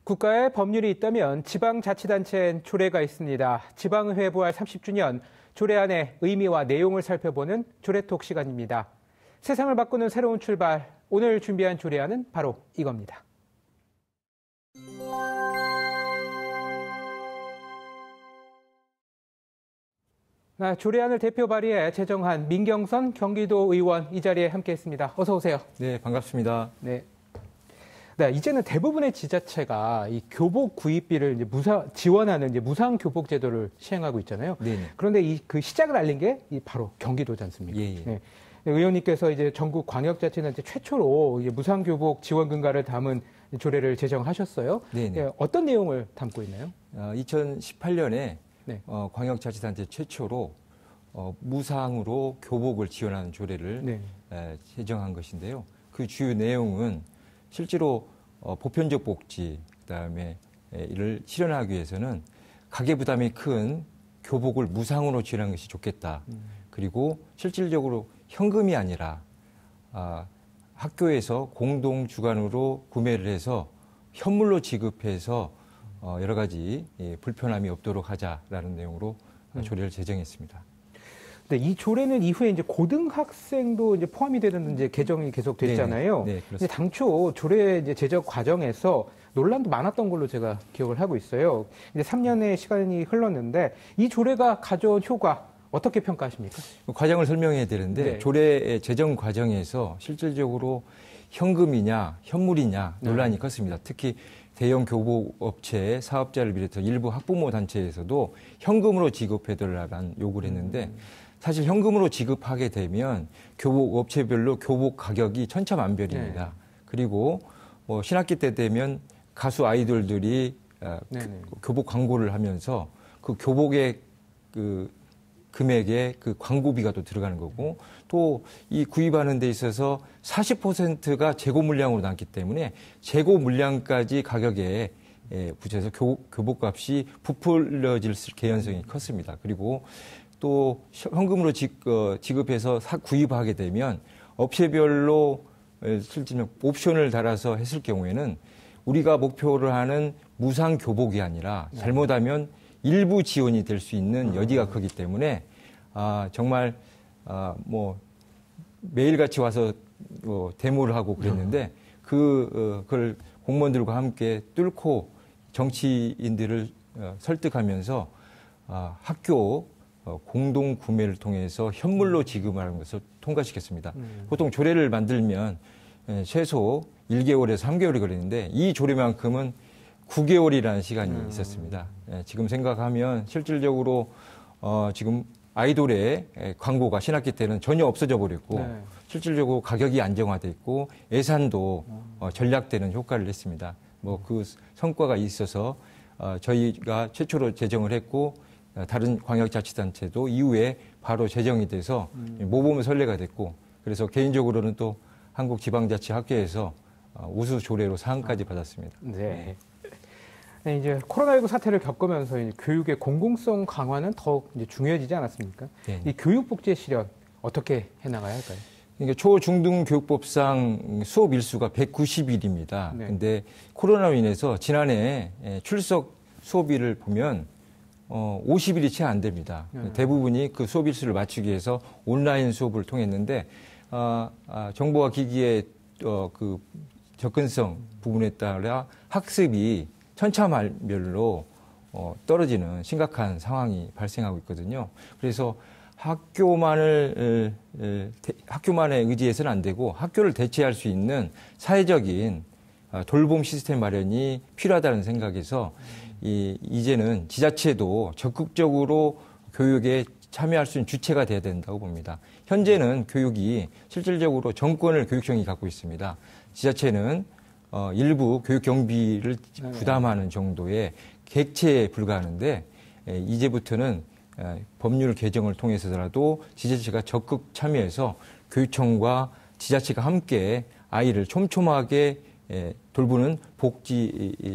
국가에 법률이 있다면 지방자치단체엔 조례가 있습니다. 지방의회 부활 30주년, 조례 안의 의미와 내용을 살펴보는 조례톡 시간입니다. 세상을 바꾸는 새로운 출발, 오늘 준비한 조례안은 바로 이겁니다. 조례안을 대표 발의해 제정한 민경선 경기도 의원 이 자리에 함께했습니다. 어서 오세요. 네, 반갑습니다. 네. 네, 이제는 대부분의 지자체가 이 교복 구입비를 지원하는 무상 교복 제도를 시행하고 있잖아요. 네네. 그런데 그 시작을 알린 게 바로 경기도지 않습니까? 예. 네. 의원님께서 이제 전국 광역자치단체 최초로 무상 교복 지원 근간을 담은 조례를 제정하셨어요. 네네. 네, 어떤 내용을 담고 있나요? 2018년에 네. 광역자치단체 최초로 무상으로 교복을 지원하는 조례를 네. 제정한 것인데요. 그 주요 내용은 실제로 보편적 복지, 그다음에 이를 실현하기 위해서는 가계 부담이 큰 교복을 무상으로 지원하는 것이 좋겠다. 그리고 실질적으로 현금이 아니라 학교에서 공동 주관으로 구매를 해서 현물로 지급해서 여러 가지 불편함이 없도록 하자라는 내용으로 조례를 제정했습니다. 네, 이 조례는 이후에 이제 고등학생도 이제 포함이 되는 이제 개정이 계속 됐잖아요. 네, 근데 당초 조례 이제 제정 과정에서 논란도 많았던 걸로 제가 기억을 하고 있어요. 이제 3년의 시간이 흘렀는데 이 조례가 가져온 효과 어떻게 평가하십니까? 과정을 설명해야 되는데 네. 조례 제정 과정에서 실질적으로 현금이냐 현물이냐 논란이 컸습니다. 특히 대형 교복업체 사업자를 비롯해 일부 학부모 단체에서도 현금으로 지급해달라는 요구를 했는데 사실 현금으로 지급하게 되면 교복 업체별로 교복 가격이 천차만별입니다. 네. 그리고 신학기 때 되면 가수 아이돌들이 교복 광고를 하면서 그 교복의 그 금액에 그 광고비가 또 들어가는 거고 또 이 구입하는 데 있어서 40%가 재고 물량으로 남기 때문에 재고 물량까지 가격에 붙여서 교복값이 부풀려질 개연성이 컸습니다. 그리고 또 현금으로 지급해서 구입하게 되면 업체별로 실제로 옵션을 달아서 했을 경우에는 우리가 목표를 하는 무상 교복이 아니라 잘못하면 일부 지원이 될 수 있는 여지가 크기 때문에 정말 매일같이 와서 데모를 하고 그랬는데 그걸 공무원들과 함께 뚫고 정치인들을 설득하면서 학교 공동 구매를 통해서 현물로 지급하는 것을 통과시켰습니다. 보통 조례를 만들면 최소 1개월에서 3개월이 걸리는데 이 조례만큼은 9개월이라는 시간이 있었습니다. 지금 생각하면 실질적으로 지금 아이돌의 광고가 신학기 때는 전혀 없어져 버렸고 실질적으로 가격이 안정화돼 있고 예산도 전략되는 효과를 냈습니다. 그 성과가 있어서 저희가 최초로 제정을 했고 다른 광역자치단체도 이후에 바로 제정이 돼서 모범의 선례가 됐고 그래서 개인적으로는 또 한국지방자치학회에서 우수 조례로 상까지 받았습니다. 네. 네, 이제 코로나19 사태를 겪으면서 이제 교육의 공공성 강화는 더욱 이제 중요해지지 않았습니까? 네. 이 교육복지 실현 어떻게 해나가야 할까요? 그러니까 초중등교육법상 수업 일수가 190일입니다. 네. 근데 코로나로 인해서 지난해 출석 수업일을 보면 50일이 채 안 됩니다. 대부분이 그 수업 일수를 맞추기 위해서 온라인 수업을 통했는데 정보와 기기의 그 접근성 부분에 따라 학습이 천차만별로 떨어지는 심각한 상황이 발생하고 있거든요. 그래서 학교만에 의지해서는 안 되고 학교를 대체할 수 있는 사회적인 돌봄 시스템 마련이 필요하다는 생각에서 이제는 지자체도 적극적으로 교육에 참여할 수 있는 주체가 돼야 된다고 봅니다. 현재는 교육이 실질적으로 정권을 교육청이 갖고 있습니다. 지자체는 일부 교육 경비를 부담하는 정도의 객체에 불과하는데 이제부터는 법률 개정을 통해서라도 지자체가 적극 참여해서 교육청과 지자체가 함께 아이를 촘촘하게 돌보는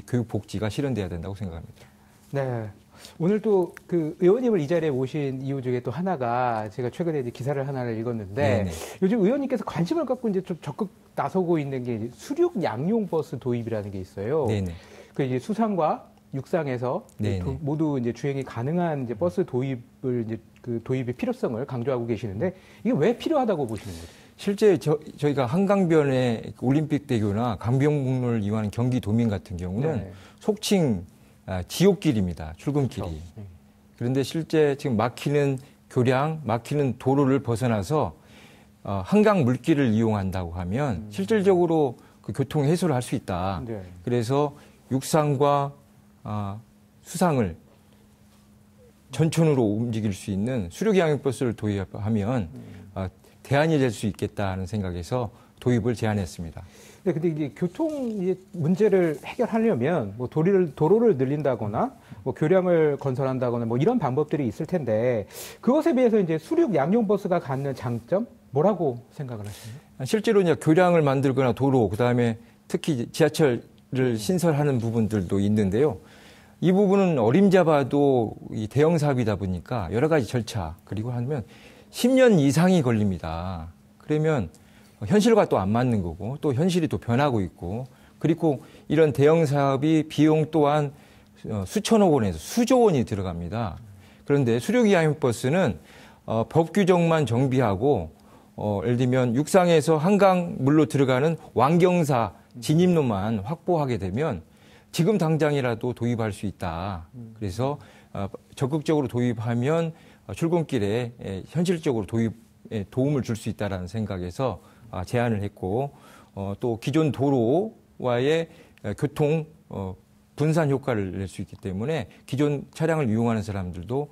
교육 복지가 실현돼야 된다고 생각합니다. 네. 오늘 또 그 의원님을 이 자리에 모신 이유 중에 또 하나가 제가 최근에 이제 기사를 하나를 읽었는데 네네. 요즘 의원님께서 관심을 갖고 이제 좀 적극 나서고 있는 게 수륙 양용 버스 도입이라는 게 있어요. 네네. 그 이제 수상과 육상에서 모두 이제 주행이 가능한 이제 버스 도입을 이제 그 도입의 필요성을 강조하고 계시는데 이게 왜 필요하다고 보시는 거죠? 실제 저희가 한강변의 올림픽대교나 강변북로를 이용하는 경기도민 같은 경우는 네. 속칭 지옥길입니다. 출근길이. 그렇죠. 그런데 실제 지금 막히는 교량, 막히는 도로를 벗어나서 한강 물길을 이용한다고 하면 실질적으로 그 교통 해소를 할 수 있다. 네. 그래서 육상과 수상을 전천후로 움직일 수 있는 수륙양육버스를 도입하면 대안이 될 수 있겠다는 생각에서 도입을 제안했습니다. 네, 근데 이제 교통 문제를 해결하려면 뭐 도로를 늘린다거나 뭐 교량을 건설한다거나 뭐 이런 방법들이 있을 텐데 그것에 비해서 이제 수륙 양용버스가 갖는 장점 뭐라고 생각을 하시나요? 실제로 이제 교량을 만들거나 도로 그다음에 특히 지하철을 신설하는 부분들도 있는데요. 이 부분은 어림잡아도 이 대형 사업이다 보니까 여러 가지 절차 그리고 하면 10년 이상이 걸립니다. 그러면 현실과 또 안 맞는 거고 또 현실이 또 변하고 있고 그리고 이런 대형 사업이 비용 또한 수천억 원에서 수조 원이 들어갑니다. 그런데 수륙양육버스는 법 규정만 정비하고 예를 들면 육상에서 한강물로 들어가는 완경사 진입로만 확보하게 되면 지금 당장이라도 도입할 수 있다. 그래서 적극적으로 도입하면 출근길에 현실적으로 도입에 도움을 줄 수 있다는 생각에서 제안을 했고 또 기존 도로와의 교통 분산 효과를 낼 수 있기 때문에 기존 차량을 이용하는 사람들도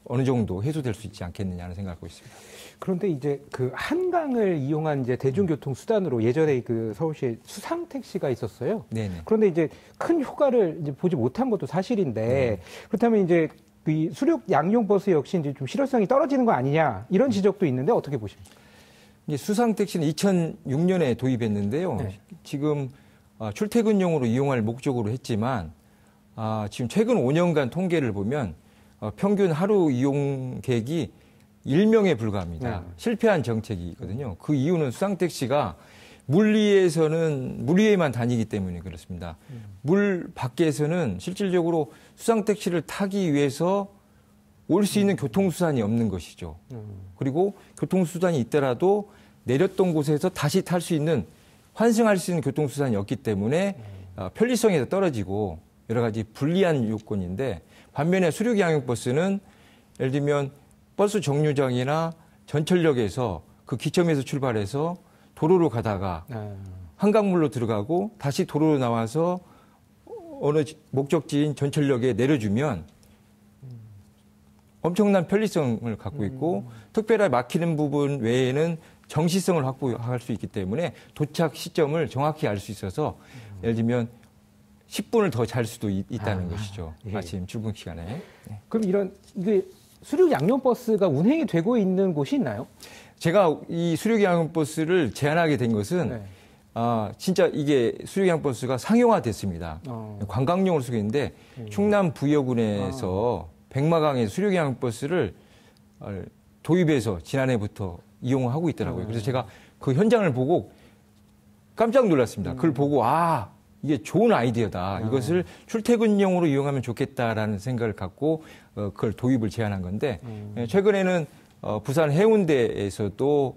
어느 정도 해소될 수 있지 않겠느냐는 생각하고 있습니다. 그런데 이제 그 한강을 이용한 이제 대중교통 수단으로 예전에 그 서울시에 수상 택시가 있었어요. 네네. 그런데 이제 큰 효과를 이제 보지 못한 것도 사실인데 그렇다면 이제 그 수륙 양용 버스 역시 이제 좀 실효성이 떨어지는 거 아니냐 이런 지적도 있는데 어떻게 보십니까? 이제 수상 택시는 2006년에 도입했는데요. 네. 지금 출퇴근용으로 이용할 목적으로 했지만 지금 최근 5년간 통계를 보면 평균 하루 이용객이 1명에 불과합니다. 네. 실패한 정책이거든요. 그 이유는 수상택시가 물 위에만 다니기 때문에 그렇습니다. 물 밖에서는 실질적으로 수상택시를 타기 위해서 올 수 있는 교통수단이 없는 것이죠. 그리고 교통수단이 있더라도 내렸던 곳에서 다시 탈 수 있는 환승할 수 있는 교통수단이 없기 때문에 편리성에서 떨어지고 여러 가지 불리한 요건인데 반면에 수륙양육버스는 예를 들면 버스 정류장이나 전철역에서 그 기점에서 출발해서 도로로 가다가 한강물로 들어가고 다시 도로로 나와서 어느 목적지인 전철역에 내려주면 엄청난 편리성을 갖고 있고 특별하게 막히는 부분 외에는 정시성을 확보할 수 있기 때문에 도착 시점을 정확히 알 수 있어서 예를 들면 10분을 더 잘 수도 있다는 것이죠. 예. 아침 출근 시간에. 네. 그럼 이게 수륙 양용버스가 운행이 되고 있는 곳이 있나요? 제가 이 수륙 양용버스를 제안하게 된 것은 진짜 이게 수륙 양용버스가 상용화됐습니다. 관광용으로 쓰고 있는데 충남 부여군에서 백마강에 수륙 양용버스를 도입해서 지난해부터 이용하고 있더라고요. 그래서 제가 그 현장을 보고 깜짝 놀랐습니다. 그걸 보고 이게 좋은 아이디어다. 이것을 출퇴근용으로 이용하면 좋겠다라는 생각을 갖고 그걸 도입을 제안한 건데 최근에는 부산 해운대에서도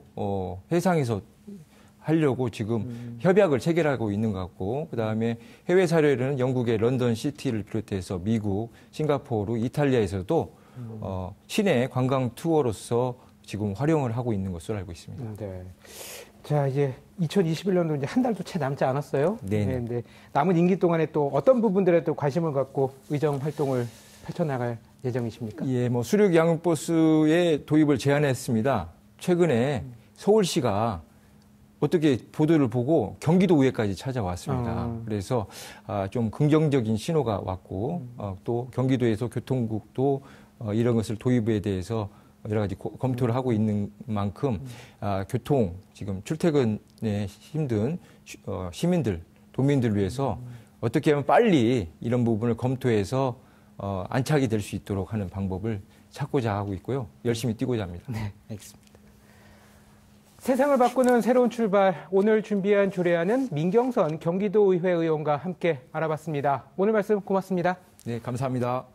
해상에서 하려고 지금 협약을 체결하고 있는 것 같고 그다음에 해외 사례로는 영국의 런던 시티를 비롯해서 미국, 싱가포르, 이탈리아에서도 시내 관광 투어로서 지금 활용을 하고 있는 것으로 알고 있습니다. 네. 자, 이제 2021년도 이제 한 달도 채 남지 않았어요. 네. 네. 남은 임기 동안에 또 어떤 부분들에 또 관심을 갖고 의정 활동을 펼쳐나갈 예정이십니까? 예, 뭐 수륙 양육버스의 도입을 제안했습니다. 최근에 서울시가 어떻게 보도를 보고 경기도의회까지 찾아왔습니다. 그래서 좀 긍정적인 신호가 왔고 또 경기도에서 교통국도 이런 것을 도입에 대해서 여러 가지 검토를 하고 있는 만큼 교통 지금 출퇴근에 힘든 시민들, 도민들을 위해서 어떻게 하면 빨리 이런 부분을 검토해서 안착이 될 수 있도록 하는 방법을 찾고자 하고 있고요. 열심히 뛰고자 합니다. 네, 알겠습니다. 세상을 바꾸는 새로운 출발, 오늘 준비한 조례안은 민경선 경기도의회 의원과 함께 알아봤습니다. 오늘 말씀 고맙습니다. 네, 감사합니다.